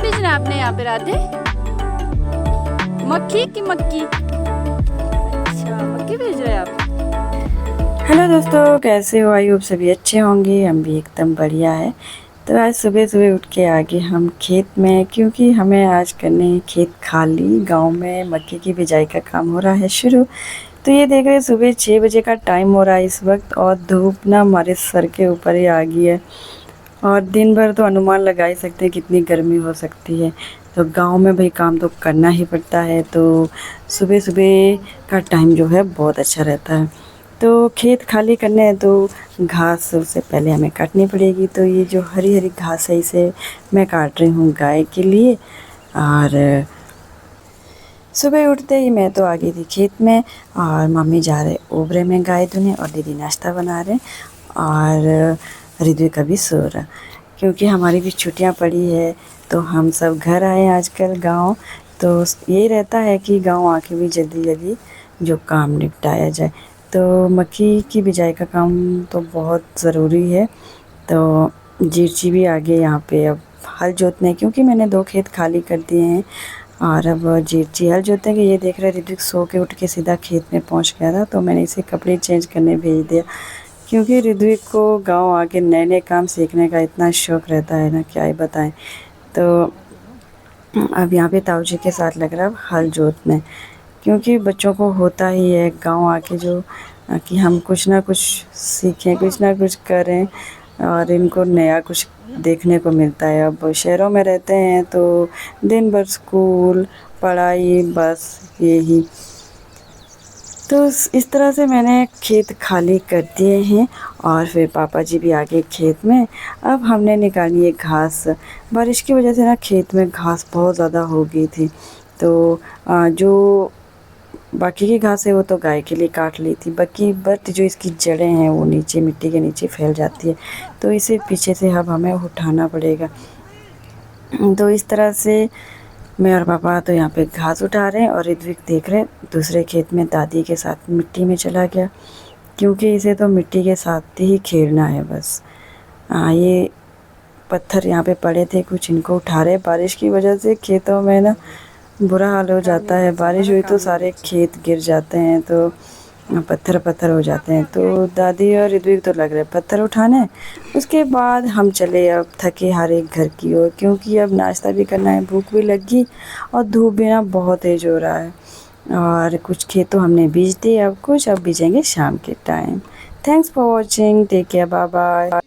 भेजना आपने यहाँ पे राधे? मक्खी की मक्की? अच्छा मक्खी भेज रहे हैं आप। हेलो दोस्तों, कैसे हो? आई होप सभी अच्छे होंगे। हम भी एकदम बढ़िया है। तो आज सुबह सुबह उठ के आ गए हम खेत में, क्योंकि हमें आज करने हैं खेत खाली। गांव में मक्की की बिजाई का काम हो रहा है शुरू। तो ये देख रहे हैं सुबह 6 बजे का टाइम हो रहा है इस वक्त, और धूप ना हमारे सर के ऊपर ही आ गई है। और दिन भर तो अनुमान लगा ही सकते हैं कितनी गर्मी हो सकती है। तो गांव में भाई काम तो करना ही पड़ता है। तो सुबह सुबह का टाइम जो है बहुत अच्छा रहता है। तो खेत खाली करने हैं तो घास सबसे पहले हमें काटनी पड़ेगी। तो ये जो हरी हरी घास है इसे मैं काट रही हूँ गाय के लिए। और सुबह उठते ही मैं तो आ गई थी खेत में, और मम्मी जा रहे ओबरे में गाय धुने, और दीदी नाश्ता बना रहे, और ऋद्विक का भी सो रहा। क्योंकि हमारी भी छुट्टियां पड़ी है तो हम सब घर आए आजकल गांव। तो ये रहता है कि गांव आके भी जल्दी जल्दी जो काम निपटाया जाए। तो मक्की की बिजाई का काम तो बहुत ज़रूरी है। तो जीरची भी आ गए यहाँ पे अब हल जोतने, क्योंकि मैंने 2 खेत खाली कर दिए हैं। और अब जीरची हल जोतेंगे। ये देख रहे ऋत्विक सो के उठ के सीधा खेत में पहुँच गया था, तो मैंने इसे कपड़े चेंज करने भेज दिया। क्योंकि ऋत्विक को गांव आके नए नए काम सीखने का इतना शौक़ रहता है ना, क्या ही बताएं। तो अब यहाँ पे ताऊ जी के साथ लग रहा है हल जोतने, क्योंकि बच्चों को होता ही है गांव आके जो कि हम कुछ ना कुछ सीखें, कुछ ना कुछ करें, और इनको नया कुछ देखने को मिलता है। अब शहरों में रहते हैं तो दिन भर स्कूल पढ़ाई, बस यही। तो इस तरह से मैंने खेत खाली कर दिए हैं, और फिर पापा जी भी आ गए खेत में। अब हमने निकाली है घास। बारिश की वजह से ना खेत में घास बहुत ज़्यादा हो गई थी। तो जो बाकी की घास है वो तो गाय के लिए काट ली थी, बाकी बट जो इसकी जड़ें हैं वो नीचे मिट्टी के नीचे फैल जाती है। तो इसे पीछे से अब हमें उठाना पड़ेगा। तो इस तरह से मैं और पापा तो यहाँ पे घास उठा रहे हैं, और ऋत्विक देख रहे हैं दूसरे खेत में दादी के साथ मिट्टी में चला गया, क्योंकि इसे तो मिट्टी के साथ ही खेलना है बस। ये पत्थर यहाँ पे पड़े थे कुछ, इनको उठा रहे। बारिश की वजह से खेतों में ना बुरा हाल हो जाता है। बारिश हुई तो सारे खेत गिर जाते हैं, तो पत्थर पत्थर हो जाते हैं। तो दादी और ऋत्विक तो लग रहे पत्थर उठाने। उसके बाद हम चले अब थके हारे घर की ओर, क्योंकि अब नाश्ता भी करना है, भूख भी लगी, और धूप भी ना बहुत तेज हो रहा है। और कुछ खेत तो हमने बीज दिए, अब कुछ अब बीजेंगे शाम के time. Thanks for watching, take care, bye bye.